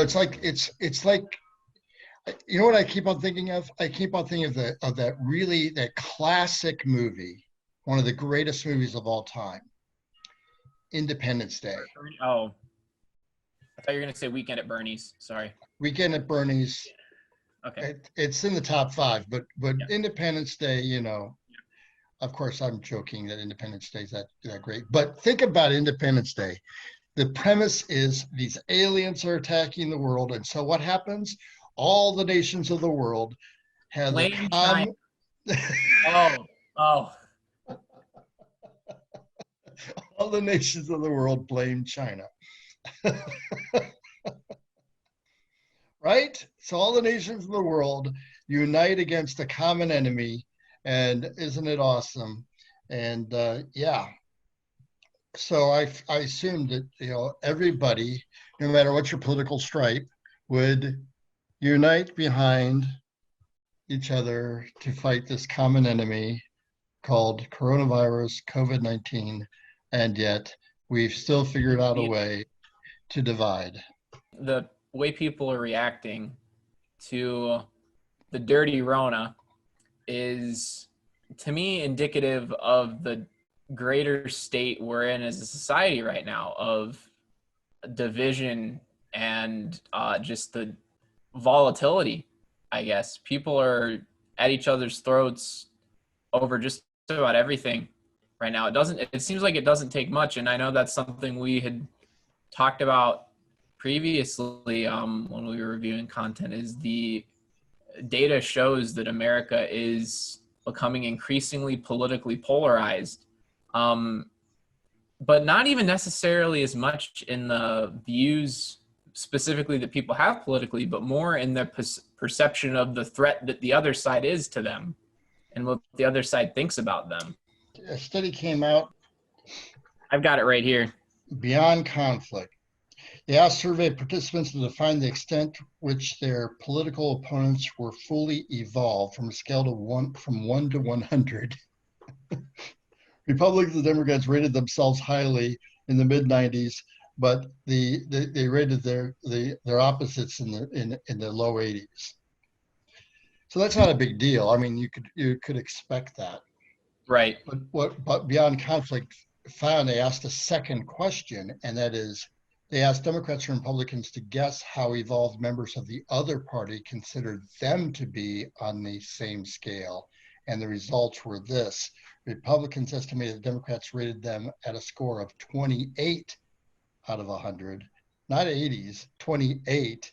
it's like, you know what I keep on thinking of? I keep on thinking of that classic movie, one of the greatest movies of all time, Independence Day. Oh, I thought you were going to say Weekend at Bernie's. Sorry. Weekend at Bernie's. Okay. It's in the top 5, but Yeah. Independence Day, of course I'm joking that Independence Day is that great. But think about Independence Day. The premise is these aliens are attacking the world, and so what happens? All the nations of the world have Blame China. Oh. All the nations of the world blame China. Right? So all the nations of the world unite against a common enemy, and isn't it awesome? And yeah, so I assumed that everybody, no matter what your political stripe, would unite behind each other to fight this common enemy called coronavirus, COVID-19, and yet we've still figured out a way to divide. The way people are reacting to the dirty Rona is, to me, indicative of the greater state we're in as a society right now, of division and just the volatility, I guess. People are at each other's throats over just about everything right now. It seems like it doesn't take much, and I know that's something we had talked about previously when we were reviewing content. Is the data shows that America is becoming increasingly politically polarized, but not even necessarily as much in the views specifically that people have politically, but more in their perception of the threat that the other side is to them and what the other side thinks about them. A study came out. I've got it right here. Beyond conflict. They asked survey participants to define the extent which their political opponents were fully evolved from a scale from 1 to 100. Republicans and Democrats rated themselves highly in the mid-90s, but they rated their opposites in the low 80s. So that's not a big deal. I mean, you could expect that. Right. But Beyond Conflict found, they asked a second question, and that is, they asked Democrats and Republicans to guess how evolved members of the other party considered them to be on the same scale. And the results were this. Republicans estimated Democrats rated them at a score of 28 out of 100, not 80s, 28.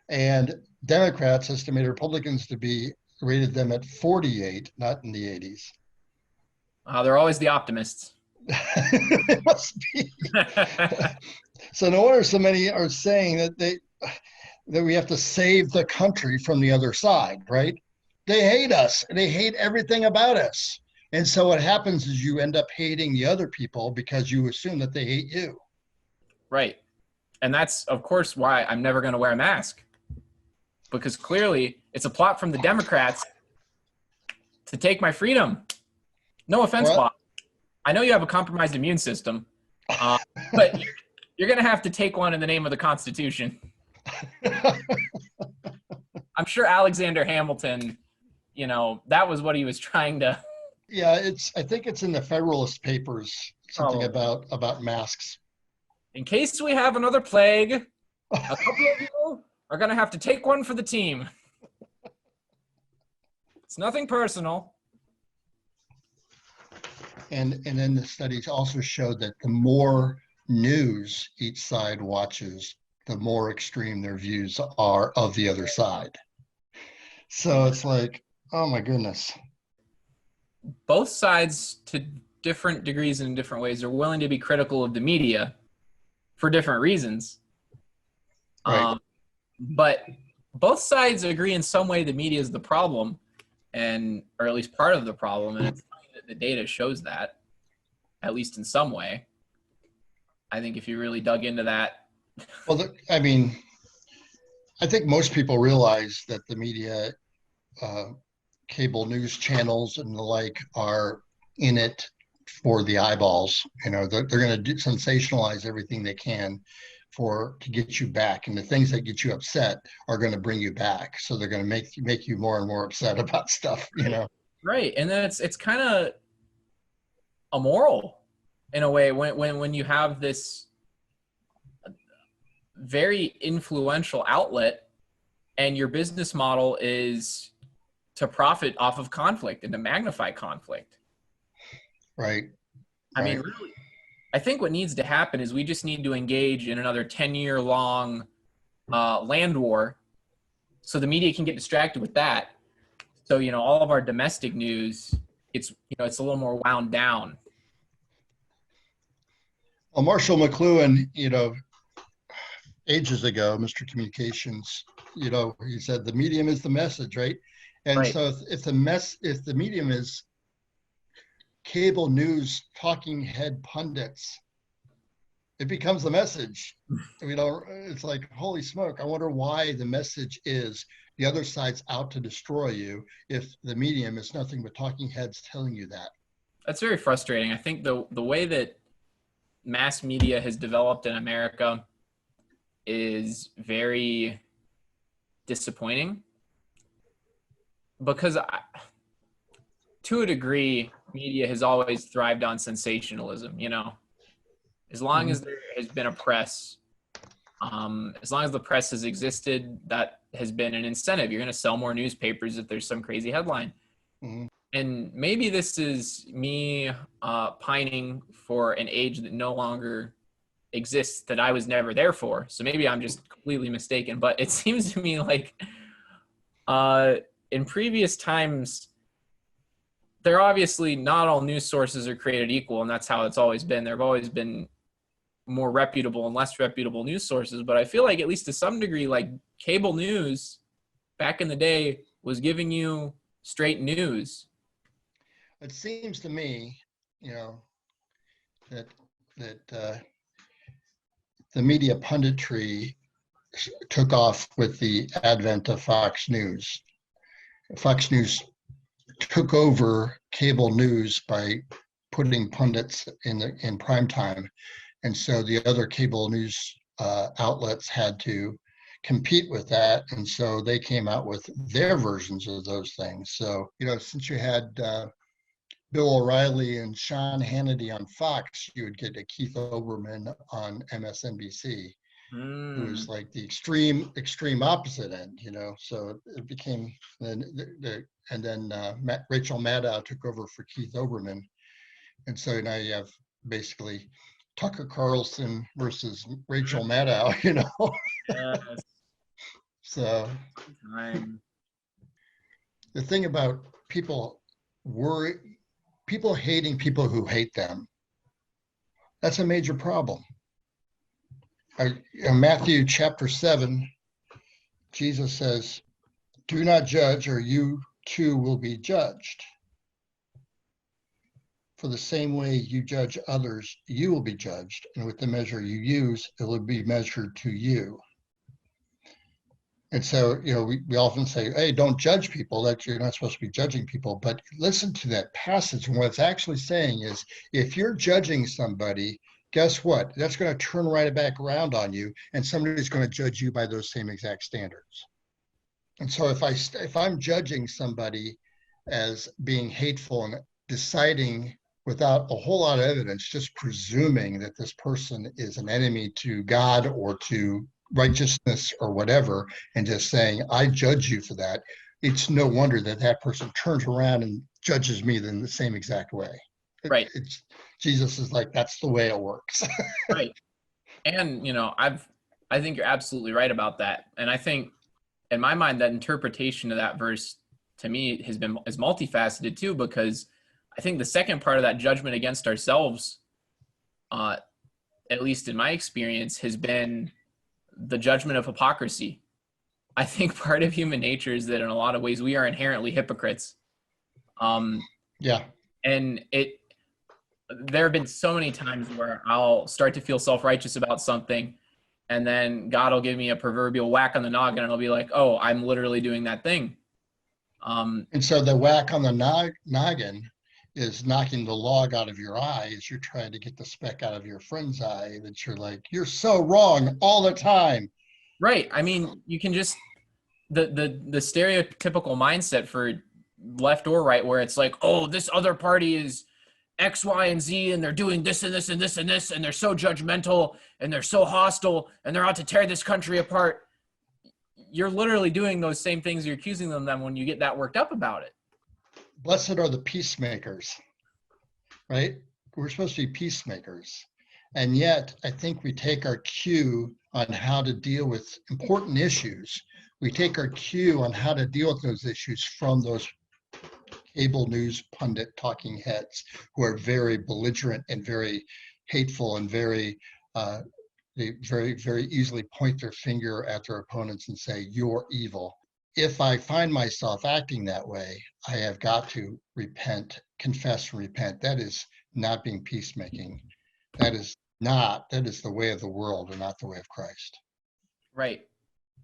And Democrats estimated Republicans to be rated them at 48, not in the 80s. They're always the optimists. It must be. So no wonder so many are saying that we have to save the country from the other side, right? They hate us. They hate everything about us. And so what happens is you end up hating the other people because you assume that they hate you. Right. And that's, of course, why I'm never going to wear a mask. Because clearly it's a plot from the Democrats to take my freedom. No offense, Bob. I know you have a compromised immune system, but you're going to have to take one in the name of the Constitution. I'm sure Alexander Hamilton, that was what he was trying to. Yeah, I think it's in the Federalist Papers, something about masks. In case we have another plague, a couple of you are going to have to take one for the team. It's nothing personal. And then the studies also showed that the more news each side watches, the more extreme their views are of the other side. So it's like, oh my goodness. Both sides, to different degrees and in different ways, are willing to be critical of the media for different reasons. Right. But both sides agree in some way the media is the problem, or at least part of the problem, and it's funny that the data shows that, at least in some way. I think if you really dug into that. Well, I think most people realize that the media, cable news channels and the like, are in it for the eyeballs. They're going to sensationalize everything they can, to get you back, and the things that get you upset are going to bring you back. So they're going to make you more and more upset about stuff, you know. Right. And then it's kind of immoral in a way when you have this very influential outlet and your business model is to profit off of conflict and to magnify conflict. Right. I mean, really, I think what needs to happen is we just need to engage in another 10-year-long land war so the media can get distracted with that. So, you know, all of our domestic news, it's a little more wound down. Well, Marshall McLuhan, ages ago, Mr. Communications, he said the medium is the message, right? And right. So if the medium is cable news talking head pundits, it becomes the message. It's like, holy smoke, I wonder why the message is the other side's out to destroy you if the medium is nothing but talking heads telling you that. That's very frustrating. I think the way that mass media has developed in America is very disappointing because to a degree, media has always thrived on sensationalism, as long as there has been a press, as long as the press has existed, that has been an incentive. You're going to sell more newspapers if there's some crazy headline. Mm-hmm. And maybe this is me pining for an age that no longer exists, that I was never there for. So maybe I'm just completely mistaken. But it seems to me like in previous times, they're obviously not all news sources are created equal, and that's how it's always been. There have always been more reputable and less reputable news sources. But I feel like at least to some degree, like cable news back in the day was giving you straight news. It seems to me, that the media punditry took off with the advent of Fox News. Fox News took over cable news by putting pundits in prime time, and so the other cable news outlets had to compete with that, and so they came out with their versions of those things. So since you had Bill O'Reilly and Sean Hannity on Fox, you would get a Keith Olbermann on MSNBC, who was like the extreme opposite end, So it became then Rachel Maddow took over for Keith Olbermann, and so now you have basically Tucker Carlson versus Rachel Maddow, Yes. So the thing about people hating people who hate them, that's a major problem. In Matthew chapter 7, Jesus says, "Do not judge, or you too will be judged. For the same way you judge others, you will be judged, and with the measure you use, it will be measured to you." And so, we often say, hey, don't judge people, that you're not supposed to be judging people. But listen to that passage. And what it's actually saying is, if you're judging somebody, guess what? That's going to turn right back around on you, and somebody's going to judge you by those same exact standards. And so if I'm judging somebody as being hateful and deciding without a whole lot of evidence, just presuming that this person is an enemy to God or to righteousness or whatever, and just saying, I judge you for that, it's no wonder that person turns around and judges me in the same exact way. Right. Jesus is like, that's the way it works. Right. And, I think you're absolutely right about that. And I think in my mind, that interpretation of that verse to me is multifaceted too, because I think the second part of that judgment against ourselves, at least in my experience, has been the judgment of hypocrisy. I think part of human nature is that in a lot of ways we are inherently hypocrites. Yeah. And there have been so many times where I'll start to feel self-righteous about something, and then God will give me a proverbial whack on the noggin, and I'll be like, oh, I'm literally doing that thing. And so the whack on the noggin is knocking the log out of your eye as you're trying to get the speck out of your friend's eye, that you're like, you're so wrong all the time. Right. I mean, you can just the stereotypical mindset for left or right, where it's like, oh, this other party is X, Y, and Z, and they're doing this and this and this and this, and they're so judgmental and they're so hostile and they're out to tear this country apart. You're literally doing those same things you're accusing them when you get that worked up about it. Blessed are the peacemakers, right? We're supposed to be peacemakers. And yet, I think we take our cue on how to deal with important issues. We take our cue on how to deal with those issues from those cable news pundit talking heads who are very belligerent and very hateful and very very easily point their finger at their opponents and say, you're evil. If I find myself acting that way, I have got to repent, confess and repent. That is not being peacemaking. That is the way of the world and not the way of Christ. Right.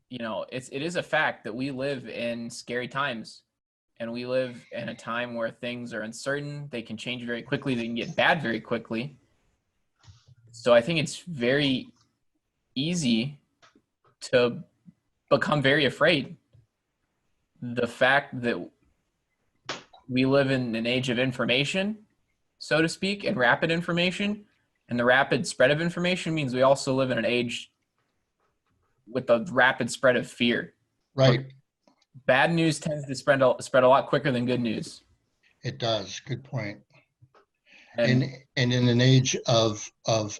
You know, it is a fact that we live in scary times, and we live in a time where things are uncertain. They can change very quickly. They can get bad very quickly. So I think it's very easy to become very afraid. The fact that we live in an age of information, so to speak, and rapid information, and the rapid spread of information means we also live in an age with the rapid spread of fear. Right. Bad news tends to spread a lot quicker than good news. It does. Good point. And in an age of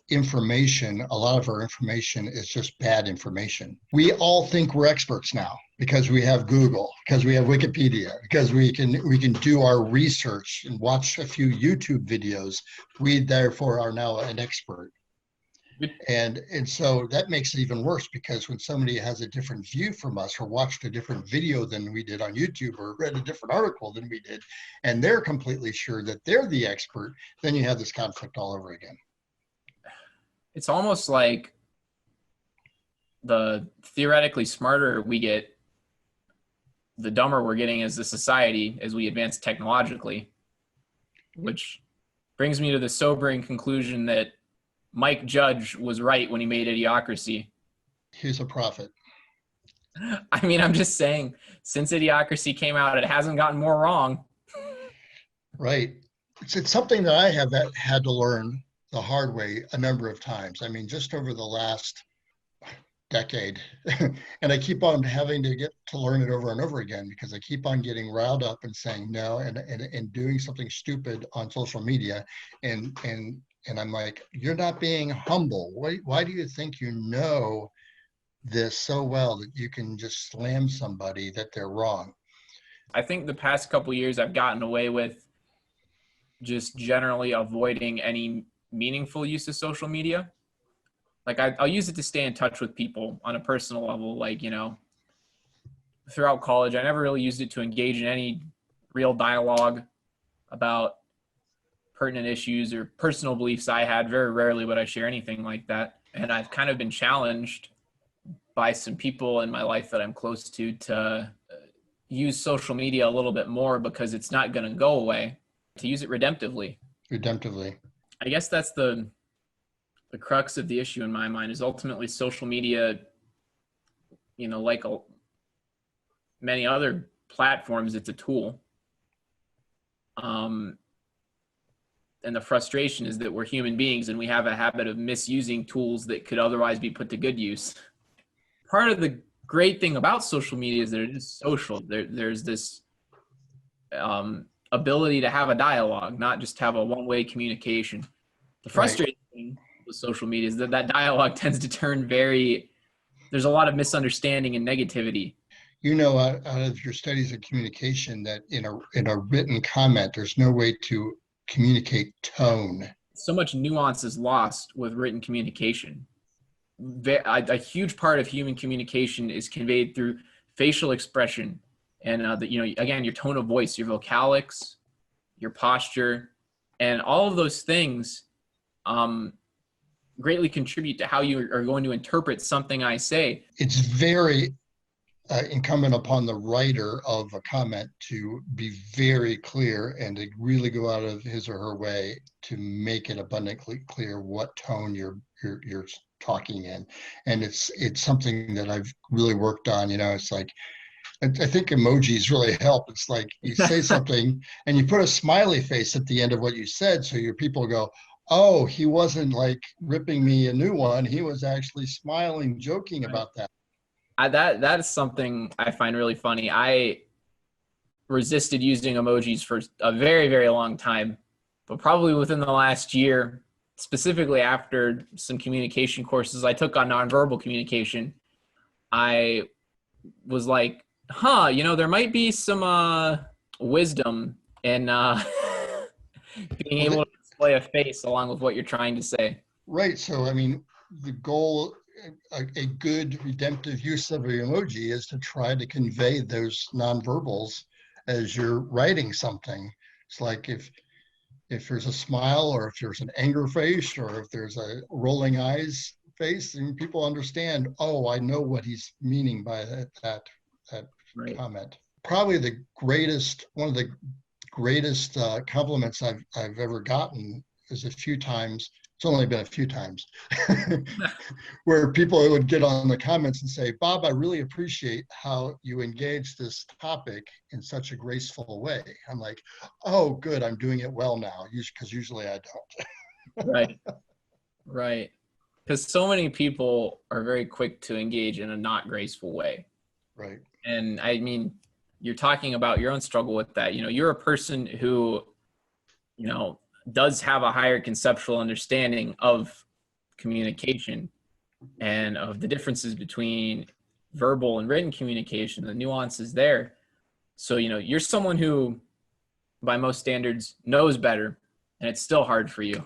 information, a lot of our information is just bad information. We all think we're experts now because we have Google, because we have Wikipedia, because we can do our research and watch a few YouTube videos. We therefore are now an expert. And so that makes it even worse, because when somebody has a different view from us, or watched a different video than we did on YouTube, or read a different article than we did, and they're completely sure that they're the expert, then you have this conflict all over again. It's almost like the theoretically smarter we get, the dumber we're getting as a society as we advance technologically, which brings me to the sobering conclusion that Mike Judge was right when he made Idiocracy. He's a prophet. I mean, I'm just saying, since Idiocracy came out, it hasn't gotten more wrong. Right. It's something that I have had to learn the hard way a number of times. I mean, just over the last decade. And I keep on having to get to learn it over and over again, because I keep on getting riled up and saying no, and doing something stupid on social media. And I'm like, you're not being humble. Why do you think you know this so well that you can just slam somebody that they're wrong? I think the past couple of years I've gotten away with just generally avoiding any meaningful use of social media. Like I'll use it to stay in touch with people on a personal level. Like, you know, throughout college, I never really used it to engage in any real dialogue about pertinent issues or personal beliefs I had. Very rarely would I share anything like that. And I've kind of been challenged by some people in my life that I'm close to use social media a little bit more, because it's not going to go away, to use it redemptively. Redemptively. I guess that's the crux of the issue in my mind, is ultimately social media, you know, like many other platforms, it's a tool. And the frustration is that we're human beings and we have a habit of misusing tools that could otherwise be put to good use. Part of the great thing about social media is that it is social. There's this ability to have a dialogue, not just have a one-way communication. The frustrating thing with social media is that dialogue tends to turn there's a lot of misunderstanding and negativity. You know, out of your studies of communication, that in a written comment, there's no way to communicate tone. So much nuance is lost with written communication. A huge part of human communication is conveyed through facial expression, and you know, again, your tone of voice, your vocalics, your posture, and all of those things greatly contribute to how you are going to interpret something I say. It's very incumbent upon the writer of a comment to be very clear and to really go out of his or her way to make it abundantly clear what tone you're talking in. And it's something that I've really worked on. It's like, I think emojis really help. It's like you say something and you put a smiley face at the end of what you said, so your people go, oh, he wasn't like ripping me a new one, he was actually smiling, joking about that. That's something I find really funny. I resisted using emojis for a very, very long time, but probably within the last year, specifically after some communication courses I took on nonverbal communication, I was like, there might be some wisdom in being able to display a face along with what you're trying to say. Right. So, I mean, the goal, a good redemptive use of an emoji is to try to convey those nonverbals as you're writing something. It's like if there's a smile, or if there's an anger face, or if there's a rolling eyes face, and people understand, oh, I know what he's meaning by that right. Comment. Probably one of the greatest compliments I've ever gotten is a few times. It's only been a few times where people would get on the comments and say, Bob, I really appreciate how you engage this topic in such a graceful way. I'm like, oh, good, I'm doing it well now, because usually I don't. Right. Because so many people are very quick to engage in a not graceful way. Right. And I mean, you're talking about your own struggle with that. You're a person who, does have a higher conceptual understanding of communication and of the differences between verbal and written communication, the nuances there. So, you're someone who, by most standards, knows better, and it's still hard for you.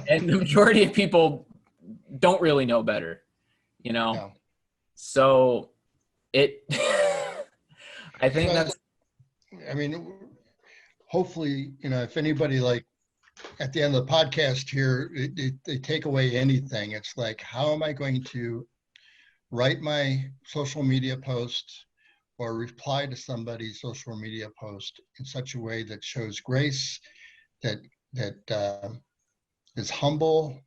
And the majority of people don't really know better, No. So I think hopefully, if anybody, like, at the end of the podcast here, they take away anything, it's like, how am I going to write my social media post or reply to somebody's social media post in such a way that shows grace, that is humble,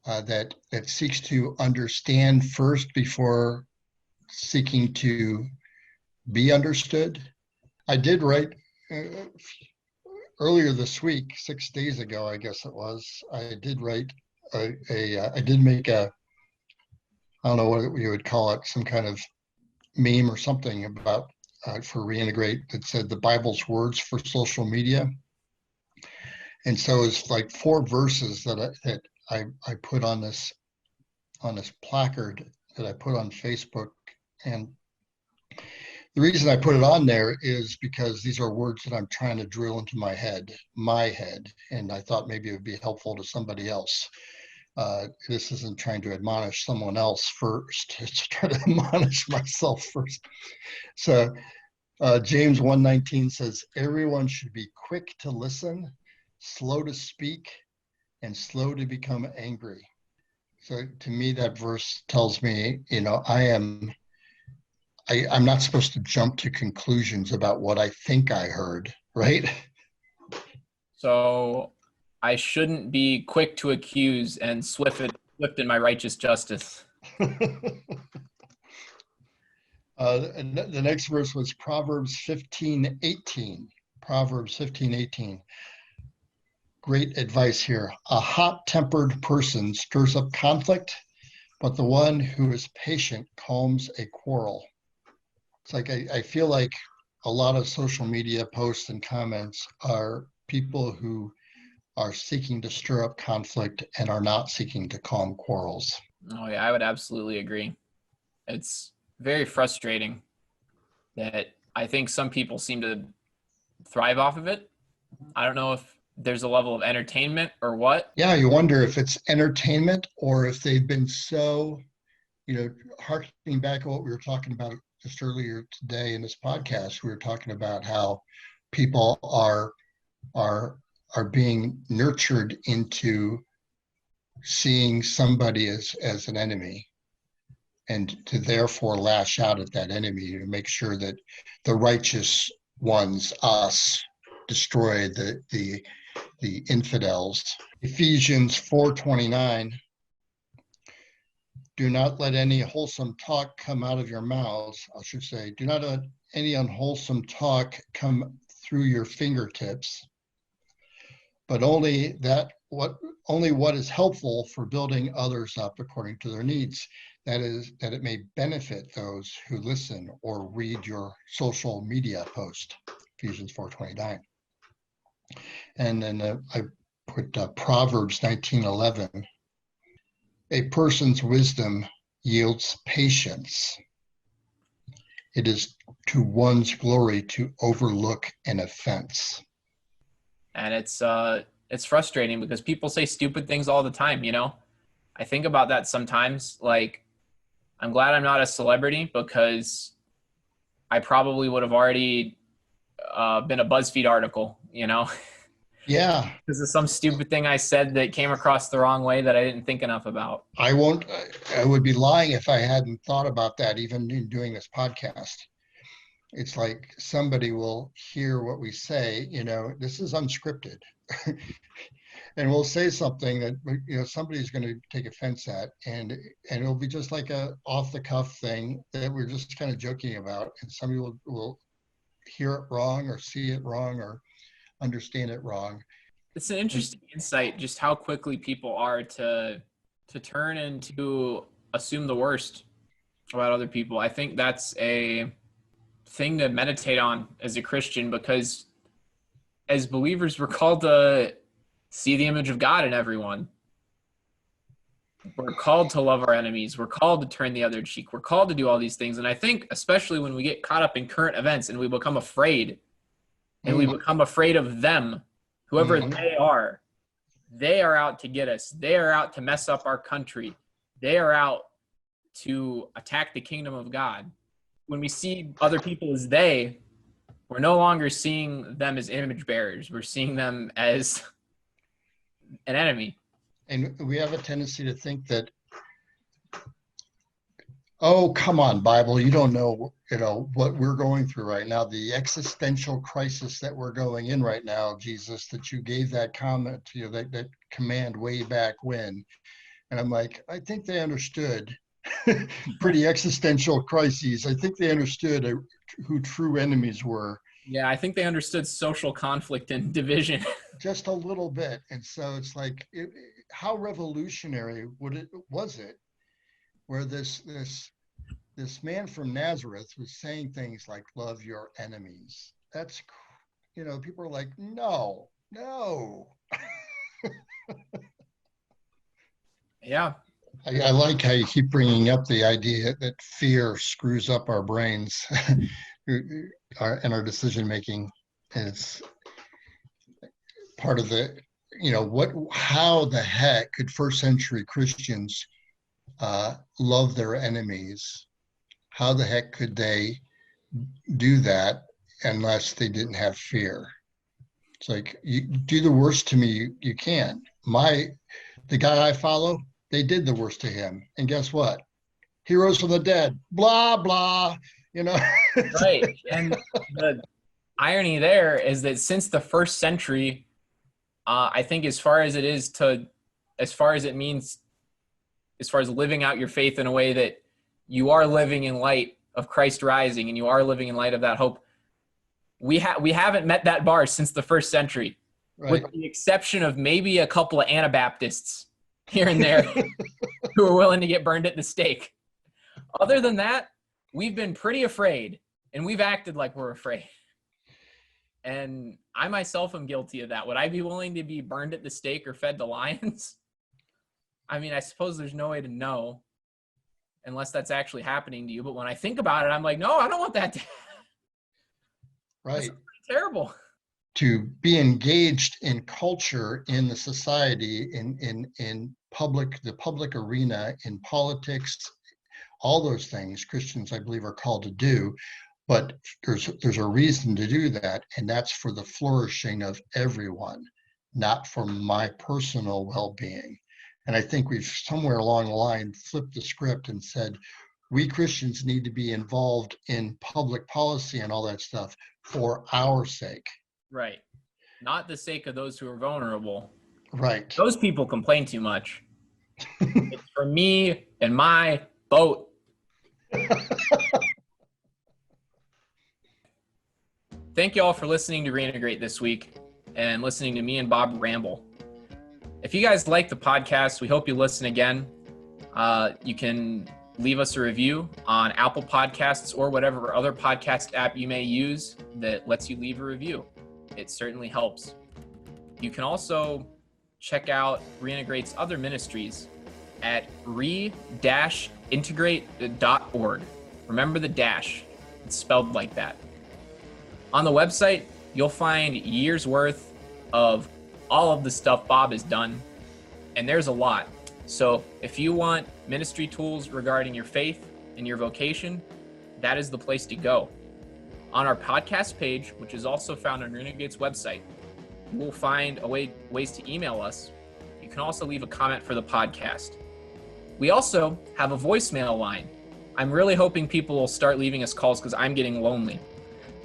that seeks to understand first before seeking to be understood. I did write earlier this week, 6 days ago, I guess it was, I did write I did make I don't know what you would call it, some kind of meme or something about for Reintegrate that said the Bible's words for social media. And so it's like 4 verses that I put on this placard that I put on Facebook. And the reason I put it on there is because these are words that I'm trying to drill into my head, and I thought maybe it would be helpful to somebody else. This isn't trying to admonish someone else first, it's trying to admonish myself first. So James 1:19 says, everyone should be quick to listen, slow to speak, and slow to become angry. So to me, that verse tells me, I'm not supposed to jump to conclusions about what I think I heard, right? So I shouldn't be quick to accuse and swift in my righteous justice. And the next verse was Proverbs 15:18. Proverbs 15:18. Great advice here. A hot-tempered person stirs up conflict, but the one who is patient calms a quarrel. It's like I feel like a lot of social media posts and comments are people who are seeking to stir up conflict and are not seeking to calm quarrels. Oh yeah, I would absolutely agree. It's very frustrating that I think some people seem to thrive off of it. I don't know if there's a level of entertainment or what. Yeah, you wonder if it's entertainment or if they've been so, harkening back to what we were talking about just earlier today in this podcast. We were talking about how people are being nurtured into seeing somebody as an enemy. and to therefore lash out at that enemy to make sure that the righteous ones, us, destroy the infidels. Ephesians 4:29. Do not let any wholesome talk come out of your mouths. I should say, do not let any unwholesome talk come through your fingertips, but only what is helpful for building others up according to their needs. That is, that it may benefit those who listen or read your social media post. Ephesians 4:29. And then I put Proverbs 19:11. A person's wisdom yields patience. It is to one's glory to overlook an offense. And it's frustrating because people say stupid things all the time, you know? I think about that sometimes. Like, I'm glad I'm not a celebrity because I probably would have already been a BuzzFeed article, you know? Yeah. Because of some stupid thing I said that came across the wrong way that I didn't think enough about. I would be lying if I hadn't thought about that, even in doing this podcast. It's like somebody will hear what we say, you know, this is unscripted. And we'll say something that, you know, somebody's going to take offense at, and it'll be just like a off the cuff thing that we're just kind of joking about, and somebody will hear it wrong or see it wrong or understand it wrong. It's an interesting insight, just how quickly people are to turn and to assume the worst about other people. I think that's a thing to meditate on as a Christian, because as believers, we're called to see the image of God in everyone. We're called to love our enemies. We're called to turn the other cheek. We're called to do all these things. And I think especially when we get caught up in current events and we become afraid, and we become afraid of them, whoever they are out to get us. They are out to mess up our country. They are out to attack the kingdom of God. When we see other people as they, we're no longer seeing them as image bearers. We're seeing them as an enemy. And we have a tendency to think that, oh, come on, Bible, you don't know, you know, what we're going through right now, the existential crisis that we're going in right now, Jesus, that you gave that comment to you, that command way back when. And I'm like, I think they understood pretty existential crises. I think they understood who true enemies were. Yeah, I think they understood social conflict and division. Just a little bit. And so it's like, how revolutionary was it where this man from Nazareth was saying things like, love your enemies. That's, you know, people are like, no. Yeah. I like how you keep bringing up the idea that fear screws up our brains and our decision making. And it's part of the, you know, how the heck could first century Christians love their enemies? How the heck could they do that unless they didn't have fear? It's like, you do the worst to me you can. The guy I follow, they did the worst to him, and guess what? He rose from the dead. Blah blah. You know. Right. And the irony there is that since the first century, I think as far as it means, as far as living out your faith in a way that you are living in light of Christ rising and you are living in light of that hope, we haven't met that bar since the first century, right, with the exception of maybe a couple of Anabaptists here and there who are willing to get burned at the stake. Other than that, we've been pretty afraid, and we've acted like we're afraid. And I myself am guilty of that. Would I be willing to be burned at the stake or fed to lions? I mean, I suppose there's no way to know unless that's actually happening to you. But when I think about it, I'm like, no, I don't want that to happen. Right. That's terrible. To be engaged in culture, in the society, in the public arena, in politics, all those things Christians, I believe, are called to do. But there's a reason to do that, and that's for the flourishing of everyone, not for my personal well-being. And I think we've somewhere along the line flipped the script and said, we Christians need to be involved in public policy and all that stuff for our sake. Right. Not the sake of those who are vulnerable. Right. Those people complain too much. It's for me and my boat. Thank you all for listening to Reintegrate this week and listening to me and Bob ramble. If you guys like the podcast, we hope you listen again. You can leave us a review on Apple Podcasts or whatever other podcast app you may use that lets you leave a review. It certainly helps. You can also check out Reintegrate's other ministries at re-integrate.org. Remember the dash. It's spelled like that. On the website, you'll find years worth of all of the stuff Bob has done, and there's a lot. So if you want ministry tools regarding your faith and your vocation, that is the place to go. On our podcast page, which is also found on Renegade's website, you will find ways to email us. You can also leave a comment for the podcast. We also have a voicemail line. I'm really hoping people will start leaving us calls because I'm getting lonely.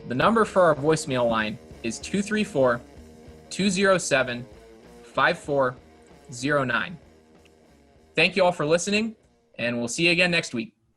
The number for our voicemail line is 234-207-5409. Thank you all for listening, and we'll see you again next week.